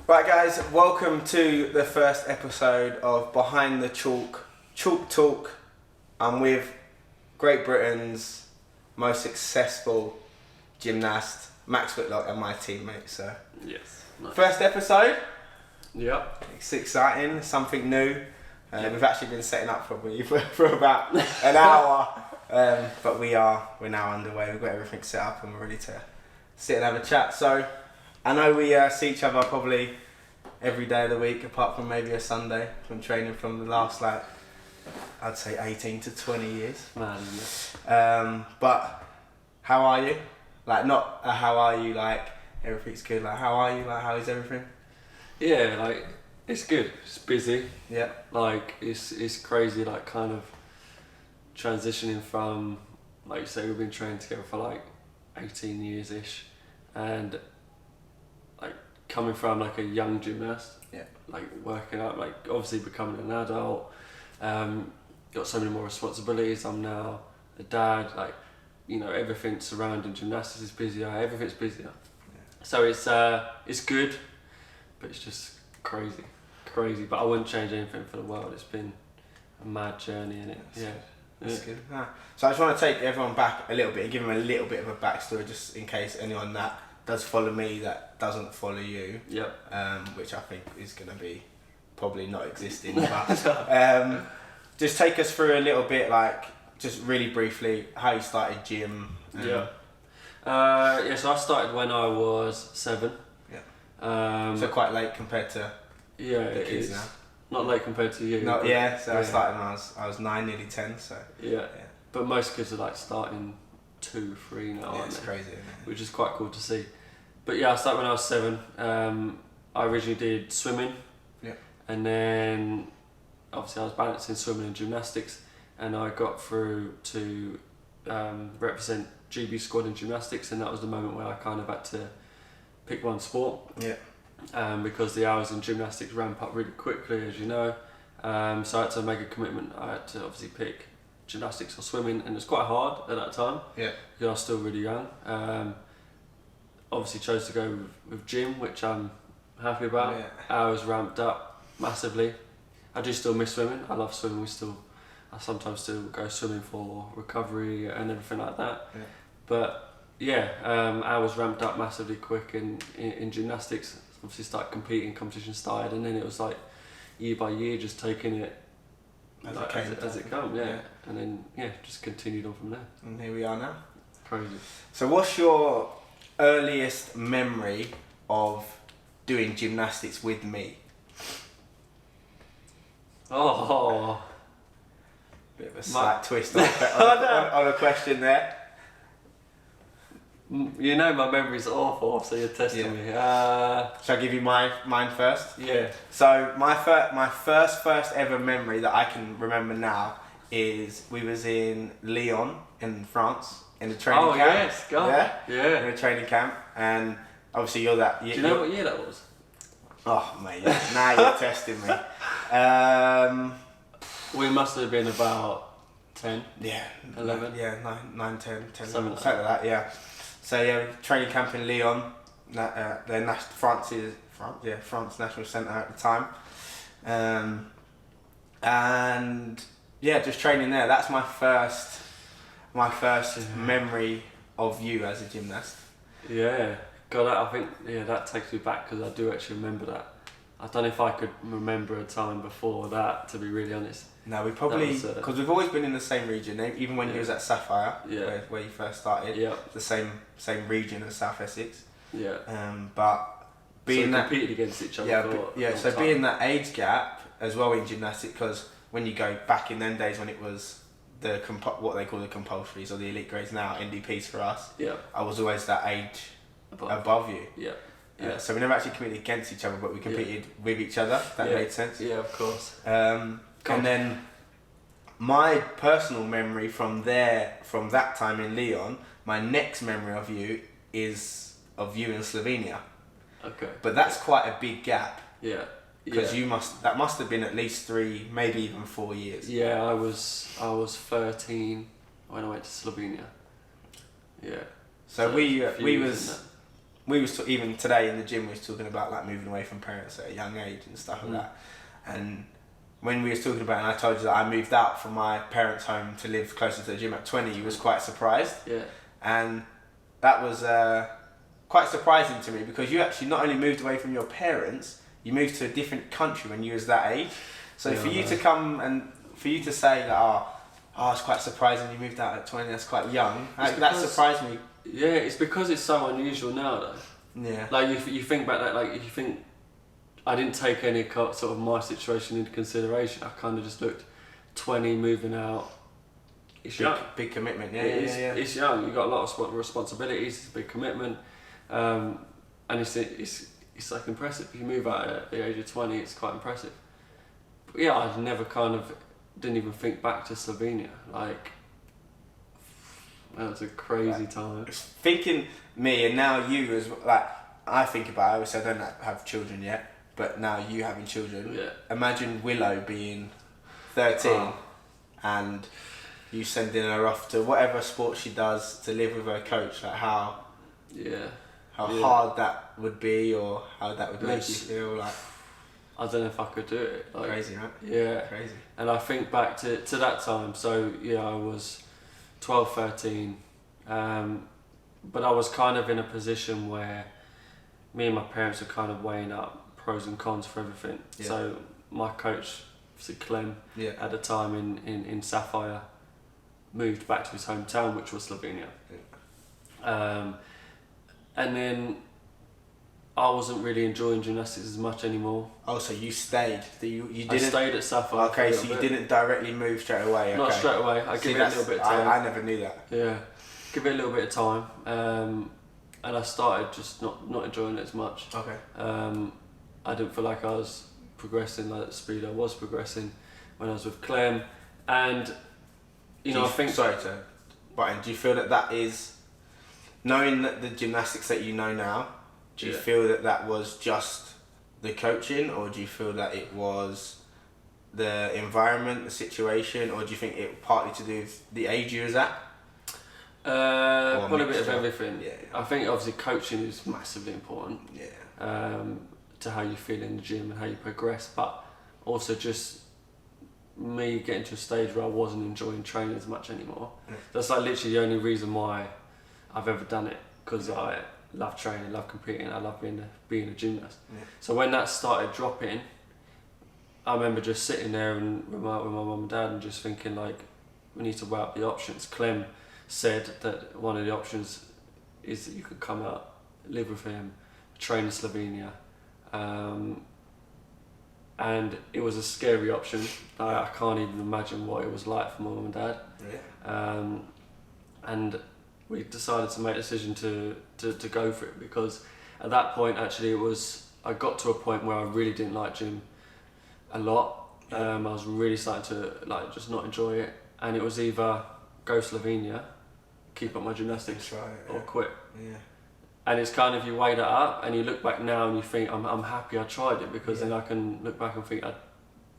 Right guys, welcome to the first episode of Behind the Chalk Talk. I'm with Great Britain's most successful gymnast, Max Whitlock, and my teammate, so. Yes. Nice. First episode. Yep. It's exciting, something new. We've actually been setting up for about an hour, but we're now underway. We've got everything set up and we're ready to sit and have a chat. So I know we see each other probably every day of the week, apart from maybe a Sunday, from training from the last, I'd say 18 to 20 years. Man. But how are you? Not how are you, everything's good. How are you? How is everything? Yeah, it's good. It's busy. Yeah. It's crazy, kind of transitioning from, like you say, we've been training together for 18 years-ish, and coming from a young gymnast, yeah, working out, obviously becoming an adult, got so many more responsibilities. I'm now a dad, everything surrounding gymnastics is busier, everything's busier. Yeah. So it's good, but it's just crazy, but I wouldn't change anything for the world. It's been a mad journey, innit? Yeah. That's good. So I just want to take everyone back a little bit and give them a little bit of a backstory, just in case anyone that does follow me that doesn't follow you. Yep. Which I think is going to be probably not existing. But just take us through a little bit, just really briefly, how you started gym. So I started when I was 7. Yeah. So quite late compared to the kids now. Not late compared to you. Not, yeah. So yeah. I started when I was 9, nearly 10. So yeah. But most kids are starting 2, 3 now. Yeah, it's crazy, isn't it? Which is quite cool to see. But yeah, I started when I was 7. I originally did swimming. Yeah. And then obviously I was balancing swimming and gymnastics, and I got through to represent GB squad in gymnastics, and that was the moment where I kind of had to pick one sport. Yeah. Because the hours in gymnastics ramp up really quickly, as you know. So I had to make a commitment. I had to obviously pick gymnastics or swimming, and it was quite hard at that time. Yeah. Because I was still really young. Obviously chose to go with gym, which I'm happy about. Yeah. Hours ramped up massively. I do still miss swimming. I love swimming. I sometimes still go swimming for recovery and everything like that. Yeah. But yeah, hours ramped up massively quick in gymnastics. Obviously started competing, competition started, and then it was year by year just taking it as it comes, yeah. And then just continued on from there. And here we are now. Crazy. So what's your earliest memory of doing gymnastics with me? Oh, bit of a slight twist on a question there. You know my memory's awful, so you're testing me. Shall I give you mine first? Yeah. So my first ever memory that I can remember now is we was in Lyon in France in a training camp. Oh yes, God. Yeah. In a training camp, and obviously you're that. Do you know what year that was? Oh mate, now you're testing me. We must have been about 10. Yeah. 11. Yeah, 9, 10, Something like that. Yeah. So yeah, training camp in Lyon, France National Centre at the time, and yeah, just training there. That's my first memory of you as a gymnast. Yeah, God, I think that takes me back, because I do actually remember that. I don't know if I could remember a time before that, to be really honest. No, we probably, because we've always been in the same region, even when you was at Sapphire, where you first started, the same region as South Essex. Yeah. But being so competed against each other. So being that age gap as well in gymnastics, because when you go back in them days when it was what they call the compulsories or the elite grades now, NDPs for us. Yeah. I was always that age above you. Yeah. So we never actually competed against each other, but we competed with each other. That made sense. Yeah, of course. And then my personal memory from that time in Lyon, my next memory of you is of you in Slovenia. Okay. But that's quite a big gap. Yeah. Because that must have been at least 3, maybe even 4 years. Yeah, I was 13 when I went to Slovenia. Yeah. So we was we was even today in the gym, we was talking about like moving away from parents at a young age and stuff like that. And when we was talking about it, and I told you that I moved out from my parents' home to live closer to the gym at 20, you was quite surprised. Yeah. And that was quite surprising to me, because you actually not only moved away from your parents, you moved to a different country when you was that age. So for you to come and for you to say that, it's quite surprising you moved out at 20, that's quite young. That surprised me. Yeah, it's because it's so unusual now though. Yeah. Like you think back that, like if you think I didn't take any sort of my situation into consideration, I kind of just looked 20, moving out. It's young. Big commitment, yeah. It's young. You've got a lot of responsibilities. It's a big commitment, and it's like impressive. If you move out at the age of 20, it's quite impressive. But yeah, I never didn't even think back to Slovenia. Like, that was a crazy time. Thinking me and now you as like, I think about it, obviously I don't have children yet, but now you having children. Yeah. Imagine Willow being 13 and you sending her off to whatever sport she does to live with her coach. Like how hard that would be, or how that would make you feel. Like, I don't know if I could do it. Like, crazy, right? Yeah. Crazy. And I think back to that time. So yeah, I was 12, 13, but I was kind of in a position where me and my parents were kind of weighing up pros and cons for everything. Yeah. So my coach, Clem, at the time in Sapphire, moved back to his hometown, which was Slovenia. Yeah. And then I wasn't really enjoying gymnastics as much anymore. Oh, so you stayed? You didn't? I stayed at Sapphire. Okay, so you didn't directly move straight away? Okay. Not straight away. I give it a little bit of time. I never knew that. Yeah, give it a little bit of time. And I started just not enjoying it as much. Okay. I didn't feel like I was progressing like the speed I was progressing when I was with Clem. And, I think... Sorry do you feel that is... Knowing that the gymnastics that you know now, do you feel that was just the coaching, or do you feel that it was the environment, the situation, or do you think it partly to do with the age you was at? Probably a bit of everything. Yeah. I think obviously coaching is massively important. Yeah. To how you feel in the gym and how you progress, but also just me getting to a stage where I wasn't enjoying training as much anymore. Yeah. That's like literally the only reason why I've ever done it, because I love training, love competing, I love being a gymnast. Yeah. So when that started dropping, I remember just sitting there and with my mum and dad and just thinking, like, we need to weigh up the options. Clem said that one of the options is that you could come out, live with him, train in Slovenia, and it was a scary option. I can't even imagine what it was like for my mum and dad. Yeah. And we decided to make a decision to go for it, because at that point actually I got to a point where I really didn't like gym a lot. I was really starting to just not enjoy it, and it was either go Slovenia, keep up my gymnastics, or quit. Yeah. And it's kind of, you weigh that up and you look back now and you think, I'm happy I tried it, because then I can look back and think that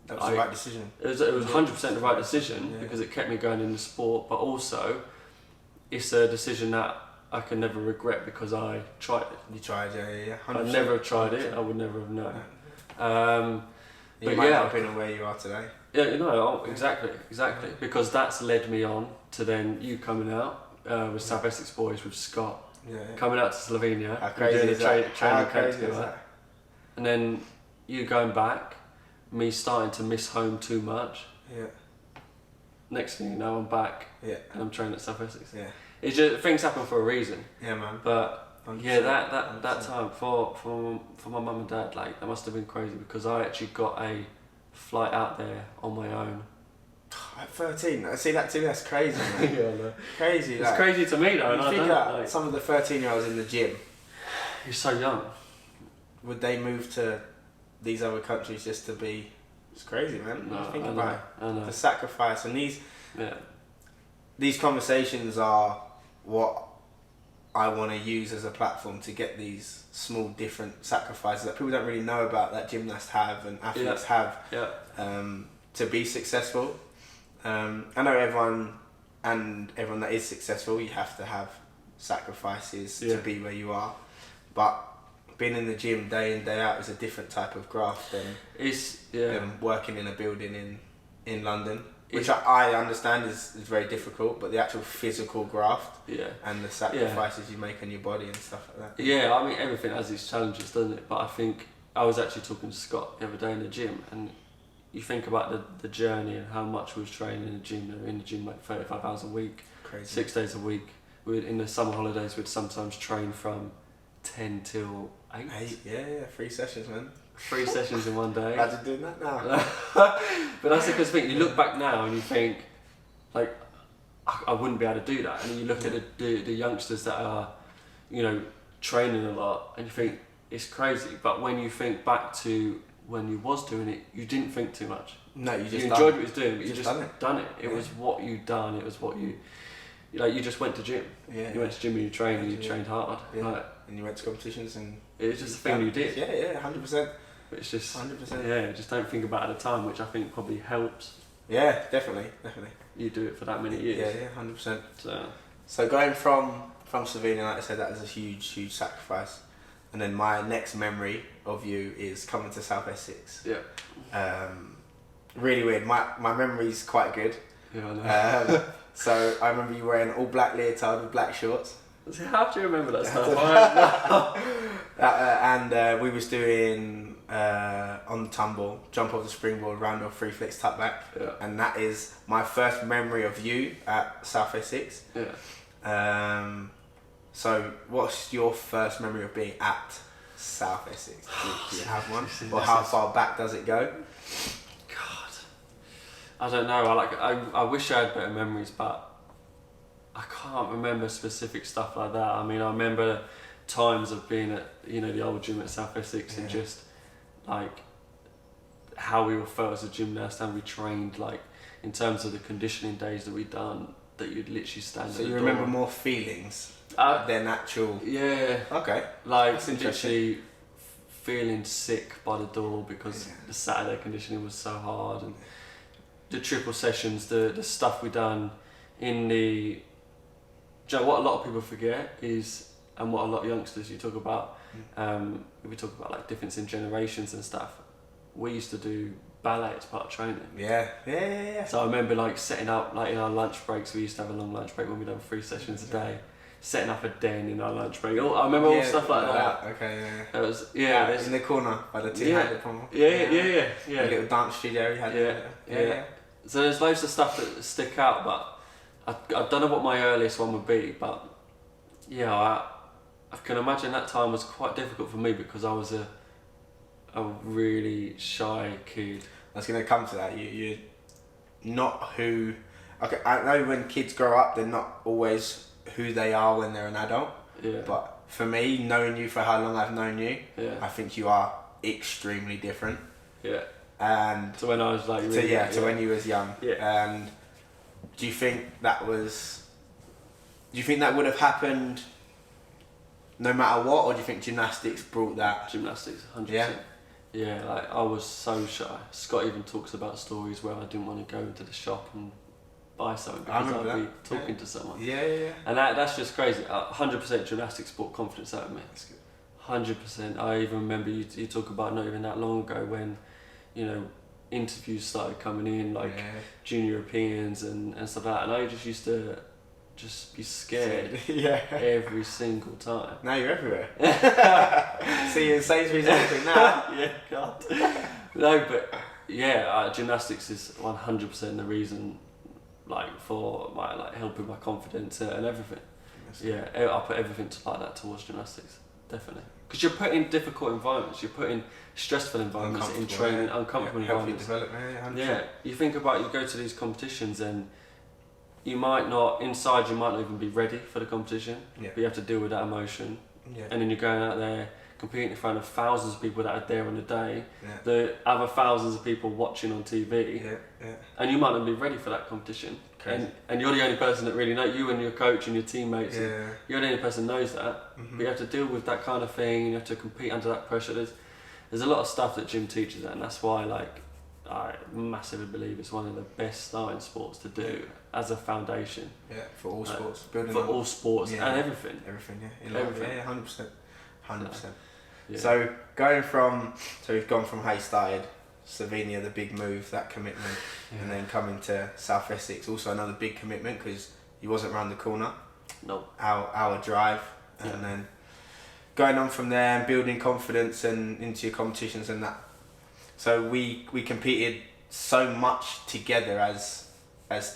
was the right decision. It was 100% the right decision, because it kept me going in the sport, but also it's a decision that I can never regret, because I tried it. You tried, yeah. 100%. If I'd never tried it, I would never have known. You might not have been where you are today. Yeah, exactly. Because that's led me on to then you coming out with South Essex Boys, with Scott, coming out to Slovenia. How crazy is that? And then you going back, me starting to miss home too much. Yeah. Next thing you know, I'm back. Yeah. And I'm training at South Essex. Yeah. It's just, things happen for a reason. Yeah, man. But 100%. That time for my mum and dad, like, that must have been crazy, because I actually got a flight out there on my own. At 13, I see that too. That's crazy, man. Yeah, no. Crazy. It's crazy to me though. You think that some of the 13-year-olds in the gym, you're so young, would they move to these other countries just to be? It's crazy, man. No, think about it. The sacrifice, and these conversations are what I want to use as a platform to get these small different sacrifices that people don't really know about, that gymnasts have and athletes have to be successful. I know everyone that is successful, you have to have sacrifices to be where you are, but being in the gym day in day out is a different type of graft than working in a building in London, which I understand is very difficult, but the actual physical graft and the sacrifices you make on your body and stuff like that. Yeah, I mean, everything has its challenges, doesn't it? But I think I was actually talking to Scott the other day in the gym, and you think about the journey and how much we was training in the gym. We were in the gym like 35 hours a week, Crazy. 6 days a week. In the summer holidays, we'd sometimes train from 10 till 8. 8, yeah, 3 sessions, man. 3 sessions in one day. Imagine doing that now. But that's the good thing. You look back now and you think, like, I wouldn't be able to do that. And then you look at the youngsters that are, you know, training a lot, and you think it's crazy. But when you think back to when you was doing it, you didn't think too much. No, you just enjoyed what you was doing, but you just done it. It Yeah. was what you done. It was what you like. You just went to gym. Yeah. You went to gym and you trained. And you trained hard. Yeah. Like, And you went to competitions and it was just a thing you did. Yeah, 100%. But it's just 100%. Yeah, just don't think about it at the time, which I think probably helps. Yeah, definitely. You do it for that many years. Yeah, 100%. So going from Slovenia, like I said, that was a huge sacrifice. And then my next memory of you is coming to South Essex. yeah. Really weird. My memory's quite good. Yeah, I know. So I remember you wearing all black leotard with black shorts. How do you remember that stuff? And we was doing on the tumble, jump off the springboard, round off, free flicks, tuck back. Yeah. And that is my first memory of you at South Essex. Yeah. So what's your first memory of being at South Essex? Do you have one? Or how far back does it go? God, I don't know. I wish I had better memories, but I can't remember specific stuff like that. I mean, I remember times of being at, you know, the old gym at South Essex and just like how we were felt as a gymnast and we trained, like in terms of the conditioning days that we'd done, that you'd literally stand at the door. So you remember more feelings than actual... Yeah. Okay. Like literally feeling sick by the door because the Saturday conditioning was so hard, and the triple sessions, the stuff we done in the... Do you know what a lot of people forget is, and what a lot of youngsters you talk about, we talk about like difference in generations and stuff. We used to do ballet as part of training. Yeah. So I remember like setting up, like in our lunch breaks, we used to have a long lunch break when we done 3 sessions a day, setting up a den in our lunch break. I remember all stuff like that. Okay, yeah. That was in the corner by the two-handed pommel. Yeah. A little dance studio you had. Yeah. So there's loads of stuff that stick out, but I don't know what my earliest one would be, but yeah, I can imagine that time was quite difficult for me because I was a really shy kid. I was going to come to that. You're not who... Okay, I know when kids grow up, they're not always who they are when they're an adult. Yeah. But for me, knowing you for how long I've known you, I think you are extremely different. Yeah. And to when I was like... Really, to when you was young. Yeah. And do you think that was... Do you think that would have happened no matter what, or do you think gymnastics brought that? Gymnastics, 100%. Yeah, like I was so shy. Scott even talks about stories where I didn't want to go into the shop and buy something because I'd be talking to someone. Yeah. And that's just crazy. 100% gymnastics brought confidence out of me. That's good. 100%. I even remember you talk about not even that long ago when, you know, interviews started coming in, like junior Europeans and stuff like that, and I just used to just be scared every single time. Now you're everywhere. See you in Sainsbury's everything now. Yeah, God. No, but yeah, gymnastics is 100% the reason, like for my helping my confidence and everything. Yeah, I put everything like that towards gymnastics, definitely. Because you're put in difficult environments, you're put in stressful environments, in training, uncomfortable environments. Yeah, you think about, you go to these competitions and you might not, inside you might not even be ready for the competition, but you have to deal with that emotion. And then you're going out there competing in front of thousands of people that are there on the day, the other thousands of people watching on TV, and you might not be ready for that competition. And you're the only person that really knows, you and your coach and your teammates, you're the only person that knows that, but you have to deal with that kind of thing, you have to compete under that pressure. There's a lot of stuff that gym teaches that, and that's why I massively believe it's one of the best starting sports to do as a foundation. Yeah, for all sports. For all sports and everything. Everything, 100%. 100%. Yeah. So we've gone from how you started, Slovenia, the big move, that commitment, and then coming to South Essex, also another big commitment because you wasn't round the corner. No. Our drive, and then going on from there and building confidence and into your competitions and that. So we competed so much together as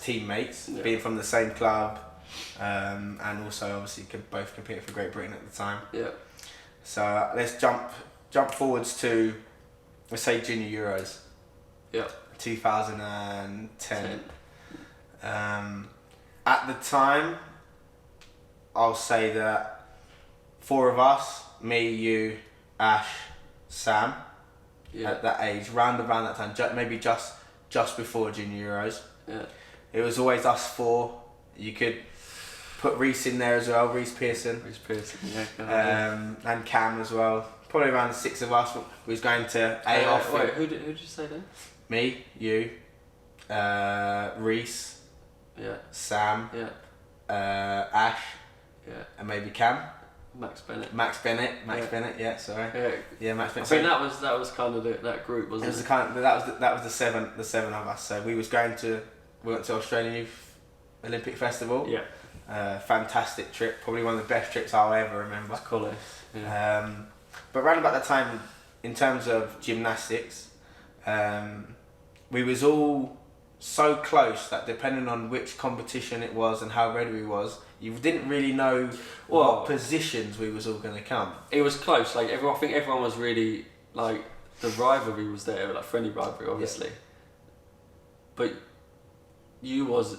teammates, being from the same club, and also obviously both competed for Great Britain at the time. Yeah. So let's jump forwards to, let's say, Junior Euros. Yeah. 2010. At the time, I'll say that 4 of us, me, you, Ash, Sam, at that age, round around that time, maybe just before Junior Euros. Yeah. It was always us 4. You could put Reece in there as well, Reece Pearson. Yeah. And Cam as well. Probably around 6 of us. We was going to off. Wait, who did you say then? Me, you, Reece, Sam, Ash, and maybe Cam. Max Bennett, yeah, sorry. Yeah, Max Bennett. I think that was kind of that group, wasn't it? That was the seven of us. So we went to Australian Youth Olympic Festival. Yeah. Fantastic trip, probably one of the best trips I'll ever remember. It's cool. Yeah. But around about that time, in terms of gymnastics, we was all so close that depending on which competition it was and how ready we was, you didn't really know what positions we was all going to come. It was close. Like I think everyone was really like, the rivalry was there, like friendly rivalry, obviously. Yeah. But you was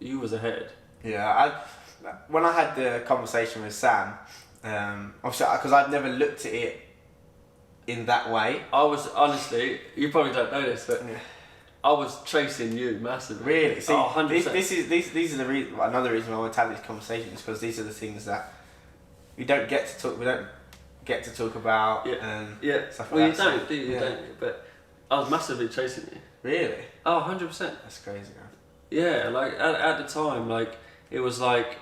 ahead. Yeah, when I had the conversation with Sam, obviously because I'd never looked at it in that way. I was honestly, you probably don't know this, but I was chasing you massively. Really? See, 100%. these are the another reason why I want to have these conversations, because these are the things that we don't get to talk. We don't get to talk about. Stuff like well, you that. don't, do you? You don't. But I was massively chasing you. Really? Oh, 100%. That's crazy, man. Yeah, like at the time, like it was like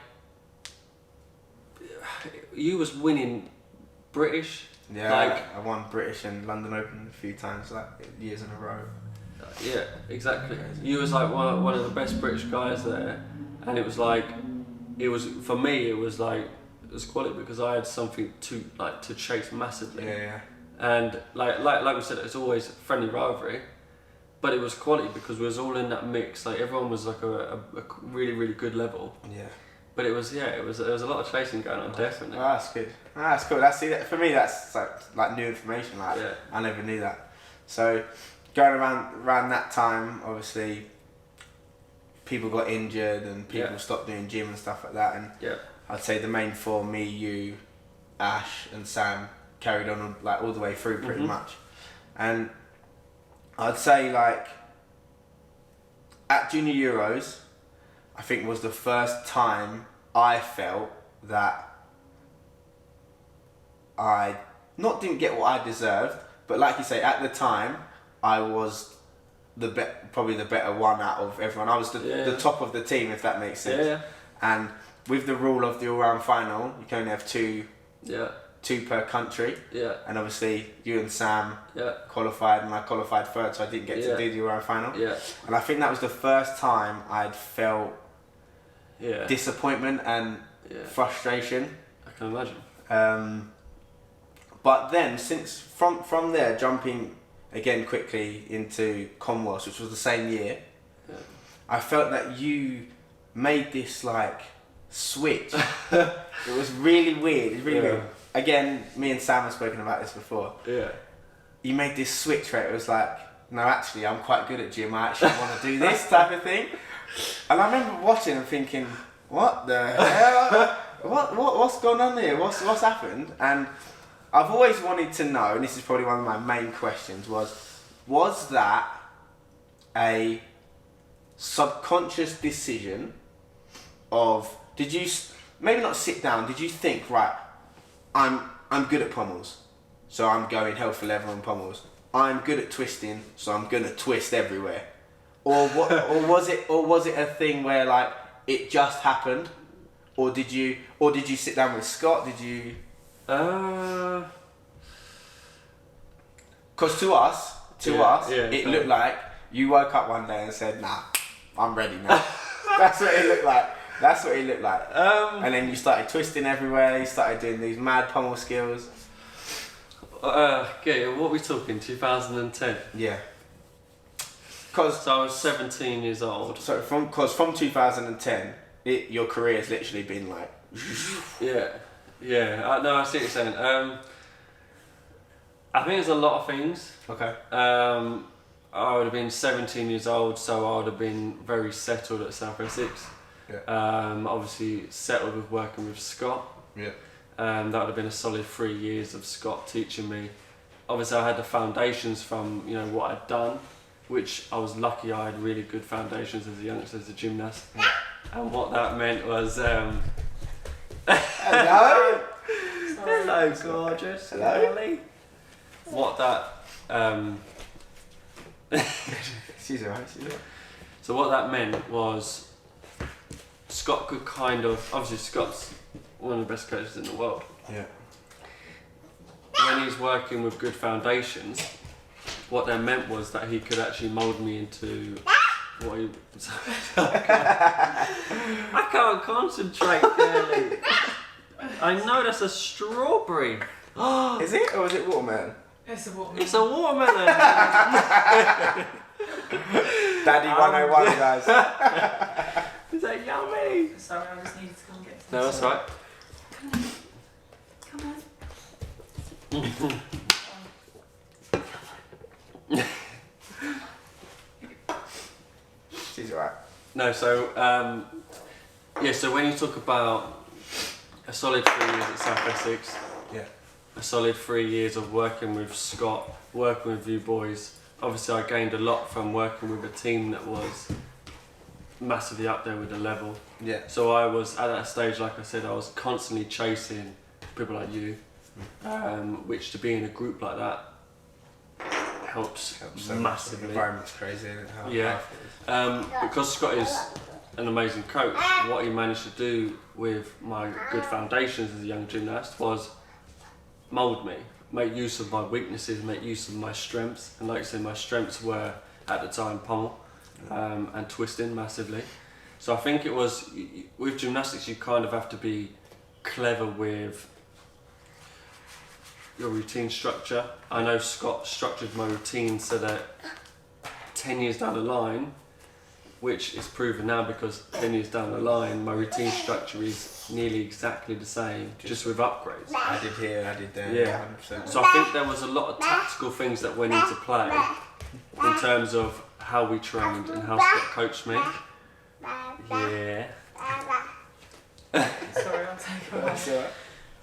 you was winning British. Yeah, like I won British and London Open a few times, like years in a row. Yeah, exactly. You was like one of the best British guys there, and it was like, for me it was quality because I had something to chase massively. Yeah. And like we said, it's always friendly rivalry, but it was quality because we was all in that mix. Like everyone was like a really really good level. Yeah. But there was a lot of chasing going on, definitely. Oh, that's good. Oh, that's cool. For me, that's like new information. Like I never knew that. So going around that time, obviously, people got injured and people stopped doing gym and stuff like that. And I'd say the main 4, me, you, Ash, and Sam, carried on like all the way through pretty much. And I'd say like at Junior Euros, I think was the first time I felt that I didn't get what I deserved, but like you say, at the time I was probably the better one out of everyone. I was the top of the team, if that makes sense. Yeah. And with the rule of the all-round final, you can only have two per country. Yeah. And obviously you and Sam qualified, and I qualified third, so I didn't get to do the all-round final. Yeah. And I think that was the first time I'd felt disappointment and frustration. I can imagine. But then, since from there, jumping again quickly into Commonwealth, which was the same year, I felt that you made this like switch. It was really weird. It's really weird. Again, me and Sam have spoken about this before. Yeah. You made this switch where it was like, no, actually, I'm quite good at gym. I actually want to do this type of thing. And I remember watching and thinking, what the hell? What's going on here? What's happened? And I've always wanted to know, and this is probably one of my main questions, was that a subconscious decision of, did you, maybe not sit down, did you think, right, I'm good at pommels, so I'm going hell for leather on pommels. I'm good at twisting, so I'm gonna twist everywhere. Or what? was it a thing where like it just happened, or did you sit down with Scott? Did you Because to us, it looked like you woke up one day and said, "Nah, I'm ready now." That's what it looked like. That's what it looked like. And then you started twisting everywhere. You started doing these mad pommel skills. Okay, what are we talking? 2010. Yeah. So I was 17 years old. So from 2010, your career has literally been like. Yeah. No, I see what you're saying. I think there's a lot of things. Okay. I would have been 17 years old, so I would have been very settled at South Essex. Yeah. Obviously settled with working with Scott. Yeah. That would have been a solid 3 years of Scott teaching me. Obviously I had the foundations from what I'd done, which I was lucky I had really good foundations as a youngster, as a gymnast. Yeah. And what that meant was Hello? Hello, gorgeous. Hello? What that She's alright. So what that meant was Scott could obviously Scott's one of the best coaches in the world. Yeah. When he's working with good foundations, what that meant was that he could actually mould me into what he... I can't concentrate, girly. I know that's a strawberry. Is it, or is it watermelon? It's a watermelon. It's a watermelon. Daddy 101, guys. Is that yummy? Sorry, I just needed to come get some. No, that's right. Come on. She's alright. No, so so when you talk about a solid 3 years at South Essex, Yeah. a solid 3 years of working with Scott, working with you boys, obviously I gained a lot from working with a team that was massively up there with the level. Yeah. So I was at that stage, like I said, I was constantly chasing people like you, which to be in a group like that helps so massively. The environment's crazy, isn't it? How Yeah. powerful it is. Because Scott is an amazing coach, what he managed to do with my good foundations as a young gymnast was mould me, make use of my weaknesses, make use of my strengths. And like I said, my strengths were at the time pommel and twisting massively. So I think it was, with gymnastics you kind of have to be clever with your routine structure. I know Scott structured my routine so that 10 years down the line, which is proven now because 10 years down the line, my routine structure is nearly exactly the same, just with upgrades. I did here, I did there, Yeah. 100%. So I think there was a lot of tactical things that went into play in terms of how we trained and how Scott coached me. Yeah. Sorry, I'll take away. That's alright.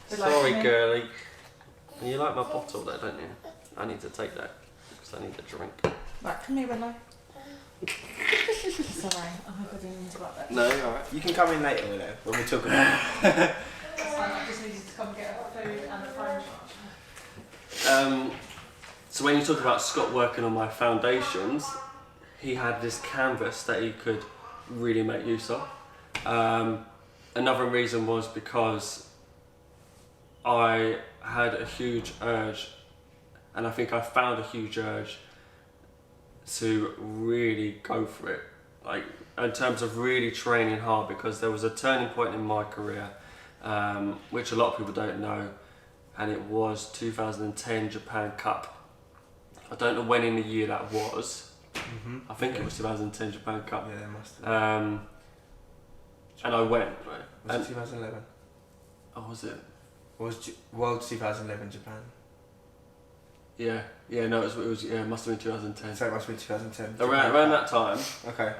Sorry, girly. You like my bottle though, don't you? I need to take that because I need a drink. Right, come here, Willow. Sorry, I hope I didn't interrupt that. No, you're alright. You can come in later with it when we talk about it. That's fine, I just needed to come get her food and a phone charger. So when you talk about Scott working on my foundations, he had this canvas that he could really make use of. Another reason was because I had a huge urge, and I think I found a huge urge to really go for it, like in terms of really training hard, because there was a turning point in my career, which a lot of people don't know, and it was 2010 Japan Cup. I don't know when in the year that was. I think it was 2010 Japan Cup. Yeah, it must have. And I went. Was it 2011? Oh, was it? Was World 2011 Japan? Yeah, no, it was it must have been 2010. So it must have been 2010. Around that time, Okay.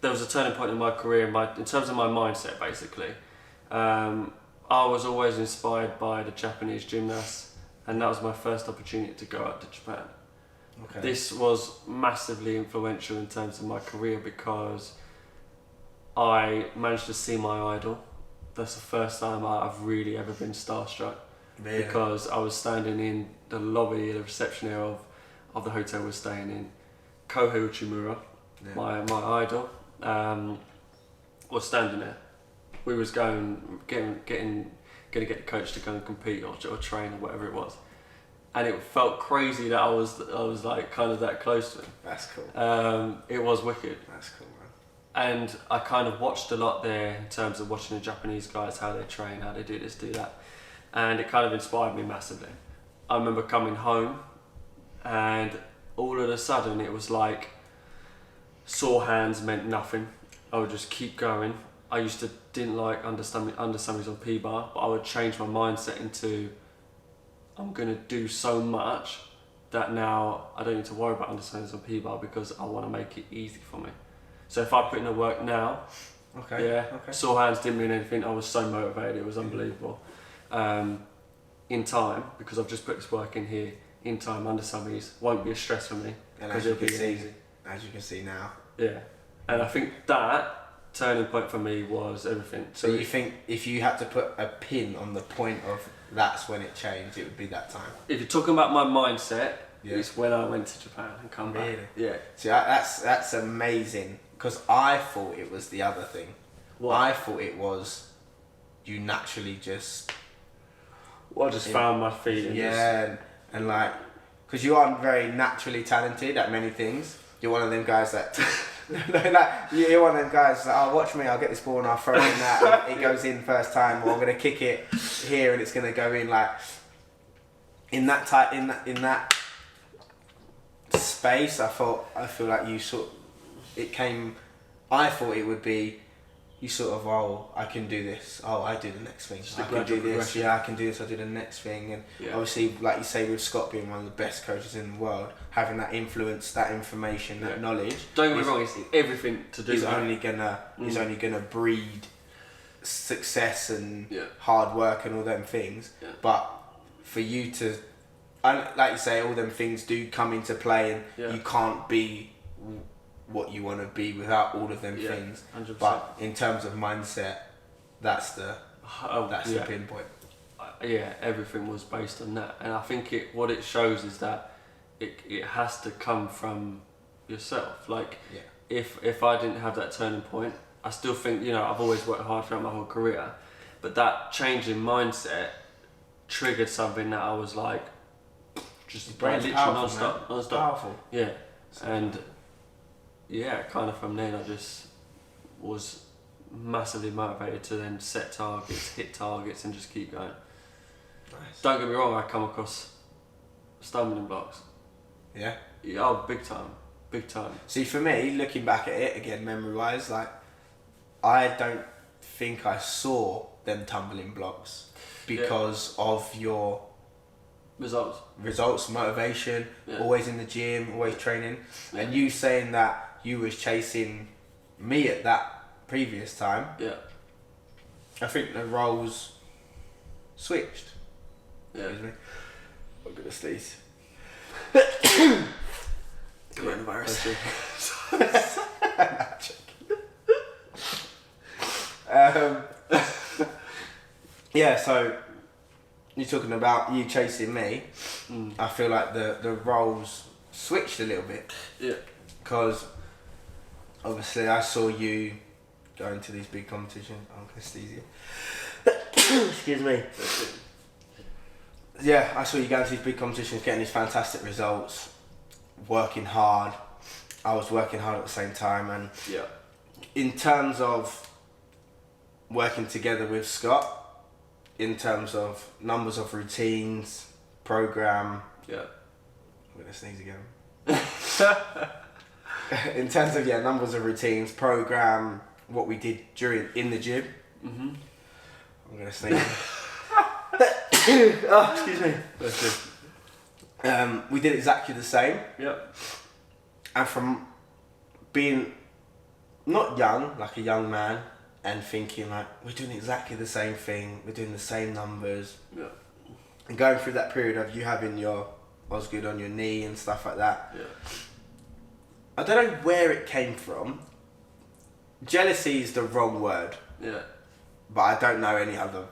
there was a turning point in my career, in terms of my mindset, basically. I was always inspired by the Japanese gymnasts, and that was my first opportunity to go out to Japan. Okay. This was massively influential in terms of my career because I managed to see my idol. That's the first time I've really ever been starstruck. Really? Because I was standing in the lobby, the reception area of the hotel we're staying in. Kohei Uchimura, my idol, was standing there. We was getting going to get the coach to go and compete or train or whatever it was. And it felt crazy that I was like kind of that close to him. That's cool. It was wicked. That's cool, man. And I kind of watched a lot there in terms of watching the Japanese guys, how they train, how they do this, do that. And it kind of inspired me massively. I remember coming home and all of a sudden it was like sore hands meant nothing. I would just keep going. I used to didn't like undersummies on P-bar, but I would change my mindset into I'm going to do so much that now I don't need to worry about undersummies on P-bar because I want to make it easy for me. So if I put in the work now, sore hands didn't mean anything. I was so motivated, it was unbelievable. In time, because I've just put this work in here, in time, undersummies won't be a stress for me. And as you can see now. Yeah. And I think that turning point for me was everything. So you think if you had to put a pin on the point of that's when it changed, it would be that time? If you're talking about my mindset, it's when I went to Japan and come back. Yeah. See, that's amazing, because I thought it was the other thing. What? I thought it was you naturally just... Well, I just found my feet. And like, because you aren't very naturally talented at many things. You're one of them guys that... you're one of them guys that, oh, watch me, I'll get this ball and I'll throw it in that, and it goes in first time, or I'm gonna kick it here and it's gonna go in. Like in that space, I feel like you I thought it would be you sort of, oh, I can do this, oh, I do the next thing, I can do this, I can do this, I do the next thing. And obviously, like you say, with Scott being one of the best coaches in the world, having that influence, that information, that knowledge, don't get me wrong, it's everything to do. He's only gonna breed success and hard work and all them things. But for you to, and like you say, all them things do come into play, and you can't be what you want to be without all of them things. 100%. But in terms of mindset, that's the pinpoint. Everything was based on that, and I think what it shows is that it has to come from yourself. Like if I didn't have that turning point, I still think, I've always worked hard throughout my whole career, but that change in mindset triggered something that I was like, just literally non-stop. Powerful. Yeah, and kind of from then I just was massively motivated to then set targets, hit targets, and just keep going. Nice. Don't get me wrong, I come across stumbling blocks. Yeah? Oh, big time. See, for me, looking back at it, again, memory-wise, like, I don't think I saw them tumbling blocks because of your... Results, motivation, always in the gym, always training. And you saying that you was chasing me at that previous time. Yeah. I think the roles switched. Yeah. Excuse me. I'm gonna sneeze. Coronavirus. So you're talking about you chasing me. I feel like the roles switched a little bit. Yeah. Because obviously I saw you going to these big competitions. I'm gonna sneeze you. Excuse me. Yeah, I saw you going to these big competitions, getting these fantastic results, working hard. I was working hard at the same time, and in terms of working together with Scott, in terms of numbers of routines, program. Yeah. I'm gonna sneeze again. In terms of numbers of routines, program, what we did in the gym. I'm gonna sneeze. Oh, excuse me. That's good. We did exactly the same. Yep. And from being not young, like a young man, and thinking like we're doing exactly the same thing, we're doing the same numbers, and going through that period of you having your Osgood on your knee and stuff like that. I don't know where it came from. Jealousy is the wrong word. But I don't know any other words.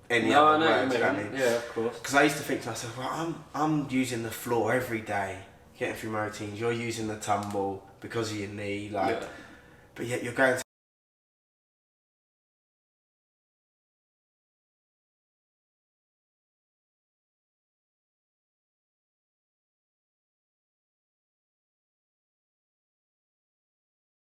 You know what I mean? Yeah, of course. Because I used to think to myself, well, I'm using the floor every day, getting through my routines. You're using the tumble because of your knee, but yet you're going